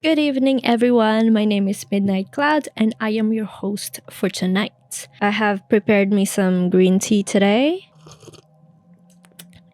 Good evening, everyone. My name is Midnight Cloud, and I am your host for tonight. I have prepared me some green tea today.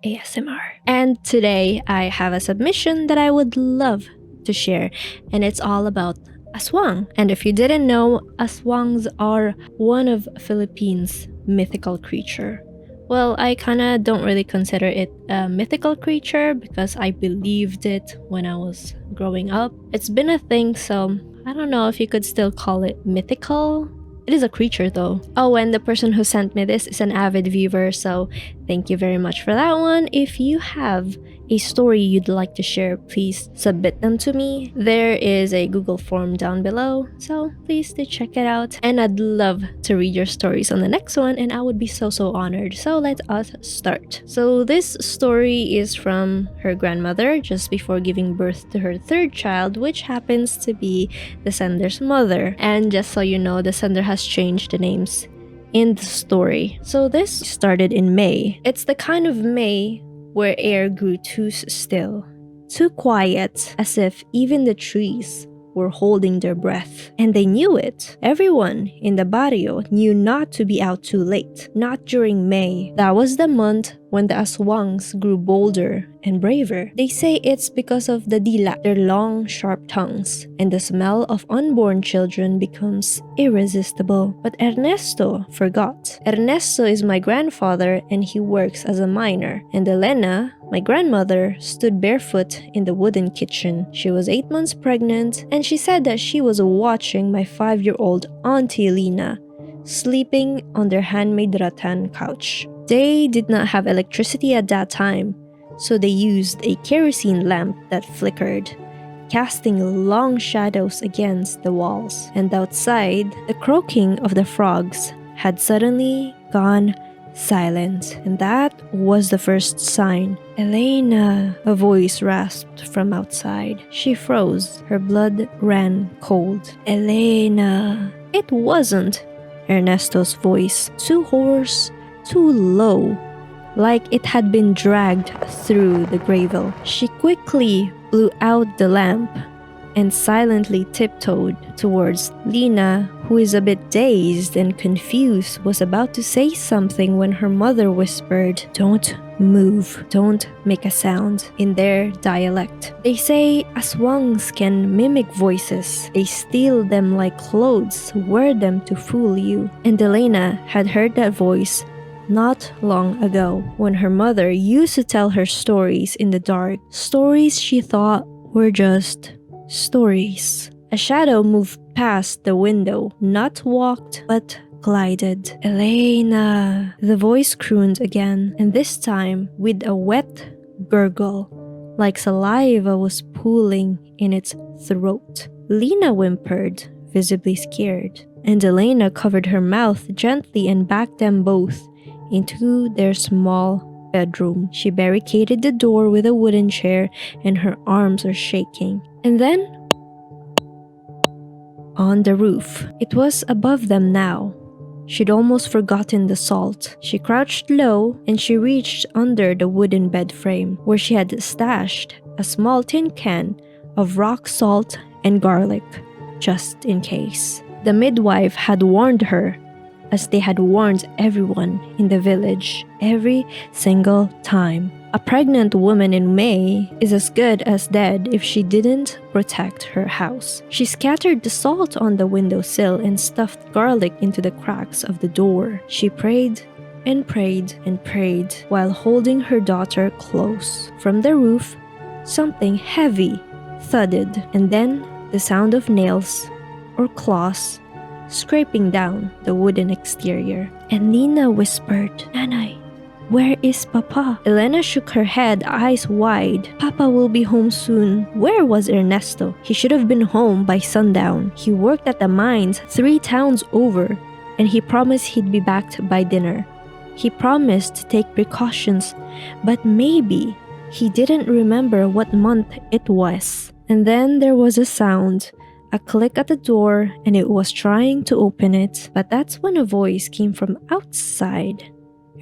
ASMR. And today I have a submission that I would love to share, and it's all about Aswang. And if you didn't know, Aswangs are one of Philippines' mythical creature. Well, I kinda don't really consider it a mythical creature because I believed it when I was growing up. It's been a thing, so I don't know if you could still call it mythical. It is a creature though. Oh, and the person who sent me this is an avid viewer, so thank you very much for that one. If you have a story you'd like to share, please submit them to me. There is a Google form down below, so please do check it out. And I'd love to read your stories on the next one, and I would be so honored. So let us start. So this story is from her grandmother just before giving birth to her third child, which happens to be the sender's mother. And just so you know, the sender has changed the names in the story. So this started in May. It's the kind of May where air grew too still, too quiet, as if even the trees were holding their breath. And they knew it. Everyone in the barrio knew not to be out too late, not during May. That was the month when the aswangs grew bolder and braver. They say it's because of the dila, their long, sharp tongues, and the smell of unborn children becomes irresistible. But Ernesto forgot. Ernesto is my grandfather and he works as a miner. And Elena, my grandmother, stood barefoot in the wooden kitchen. She was 8 months pregnant and she said that she was watching my 5-year-old Auntie Lina sleeping on their handmade rattan couch. They did not have electricity at that time, so they used a kerosene lamp that flickered, casting long shadows against the walls. And outside, the croaking of the frogs had suddenly gone silent. And that was the first sign. Elena, a voice rasped from outside. She froze. Her blood ran cold. Elena. It wasn't Ernesto's voice. Too hoarse, too low, like it had been dragged through the gravel. She quickly blew out the lamp and silently tiptoed towards Lina, who is a bit dazed and confused, was about to say something when her mother whispered, "Don't move, don't make a sound," in their dialect. They say aswangs can mimic voices. They steal them like clothes, wear them to fool you. And Elena had heard that voice not long ago when her mother used to tell her stories in the dark. Stories she thought were just stories. A shadow moved past the window, not walked, but glided. "Elena," the voice crooned again, and this time with a wet gurgle, like saliva was pooling in its throat. Lina whimpered, visibly scared, and Elena covered her mouth gently and backed them both into their small bedroom. She barricaded the door with a wooden chair and her arms are shaking. And then, on the roof, it was above them now. She'd almost forgotten the salt. She crouched low and she reached under the wooden bed frame where she had stashed a small tin can of rock salt and garlic, just in case. The midwife had warned her, as they had warned everyone in the village every single time. A pregnant woman in May is as good as dead if she didn't protect her house. She scattered the salt on the windowsill and stuffed garlic into the cracks of the door. She prayed and prayed and prayed while holding her daughter close. From the roof, something heavy thudded, and then the sound of nails or claws scraping down the wooden exterior. And Nina whispered, "Nanay, where is Papa?" Elena shook her head, eyes wide. "Papa will be home soon." Where was Ernesto? He should have been home by sundown. He worked at the mines 3 towns over, and he promised he'd be back by dinner. He promised to take precautions, but maybe he didn't remember what month it was. And then there was a sound. A click at the door, and it was trying to open it, but that's when a voice came from outside.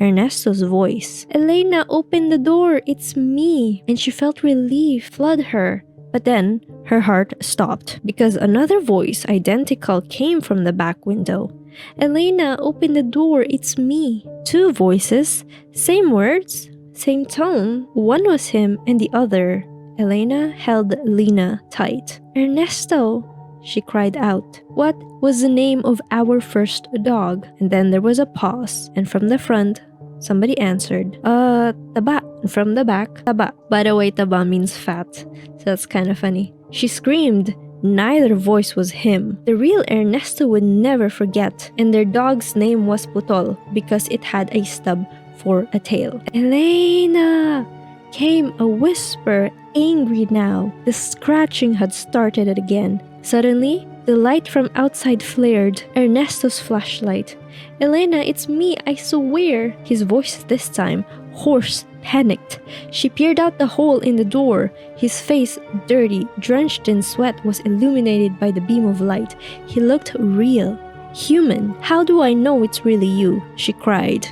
Ernesto's voice. "Elena, open the door, it's me." And she felt relief flood her, But then her heart stopped because another voice identical came from the back window. Elena, open the door, it's me. Two voices, same words, same tone. One was him and the other. Elena held Lena tight. Ernesto, she cried out. What was the name of our first dog? And then there was a pause, and from the front, somebody answered, Taba. And from the back, Taba. By the way, Taba means fat, so that's kind of funny. She screamed. Neither voice was him. The real Ernesto would never forget, and their dog's name was Putol because it had a stub for a tail. Elena! Came a whisper, angry now. The scratching had started again. Suddenly, the light from outside flared, Ernesto's flashlight. Elena, it's me, I swear. His voice this time, hoarse, panicked. She peered out the hole in the door. His face, dirty, drenched in sweat, was illuminated by the beam of light. He looked real, human. How do I know it's really you? She cried,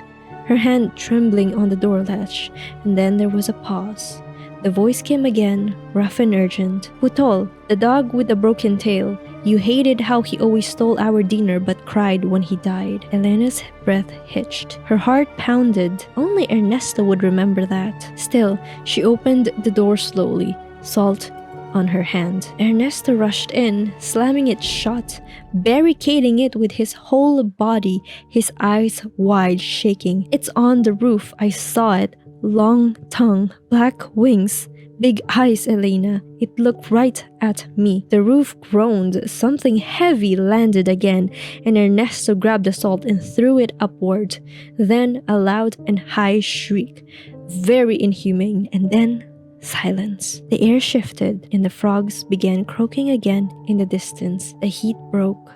her hand trembling on the door latch. And then there was a pause. The voice came again, rough and urgent. Putol, the dog with the broken tail. You hated how he always stole our dinner but cried when he died. Elena's breath hitched. Her heart pounded. Only Ernesto would remember that. Still, she opened the door slowly, salt on her hand. Ernesto rushed in, slamming it shut, barricading it with his whole body, his eyes wide, shaking. It's on the roof. I saw it. Long tongue, black wings, big eyes, Elena. It looked right at me. The roof groaned. Something heavy landed again, and Ernesto grabbed the salt and threw it upward. Then a loud and high shriek. Very inhumane. And then silence. The air shifted, and the frogs began croaking again in the distance. The heat broke,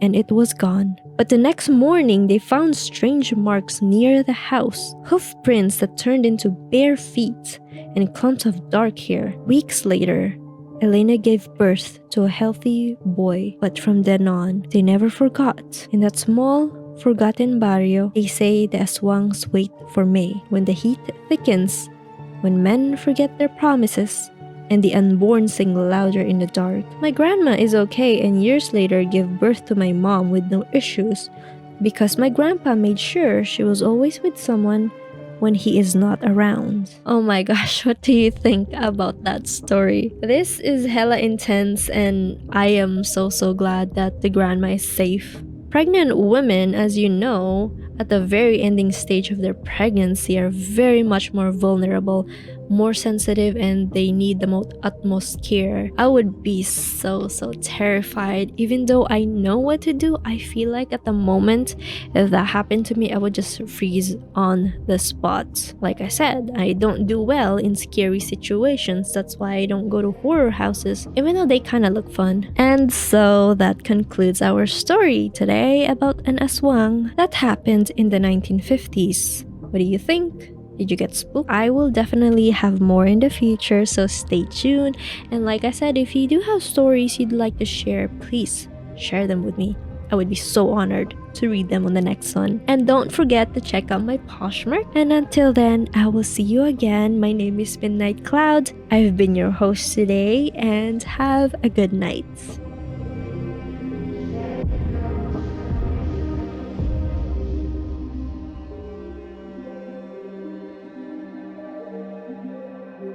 and it was gone. But the next morning, they found strange marks near the house, hoof prints that turned into bare feet, and clumps of dark hair. Weeks later, Elena gave birth to a healthy boy, but from then on, they never forgot. In that small, forgotten barrio, they say the Aswangs wait for May. When the heat thickens, when men forget their promises, and the unborn sing louder in the dark. My grandma is okay and years later gave birth to my mom with no issues because my grandpa made sure she was always with someone when he is not around. Oh my gosh, what do you think about that story? This is hella intense, and I am so glad that the grandma is safe. Pregnant women, as you know, at the very ending stage of their pregnancy are very much more vulnerable, more sensitive, and they need the most utmost care. I would be so terrified. Even though I know what to do, I feel like at the moment if that happened to me, I would just freeze on the spot. Like I said, I don't do well in scary situations. That's why I don't go to horror houses, even though they kind of look fun. And so that concludes our story today about an aswang that happened in the 1950s. What do you think? Did you get spooked? I will definitely have more in the future, so stay tuned. And like I said, if you do have stories you'd like to share, please share them with me. I would be so honored to read them on the next one. And don't forget to check out my Poshmark. And until then, I will see you again. My name is Midnight Cloud. I've been your host today, and have a good night.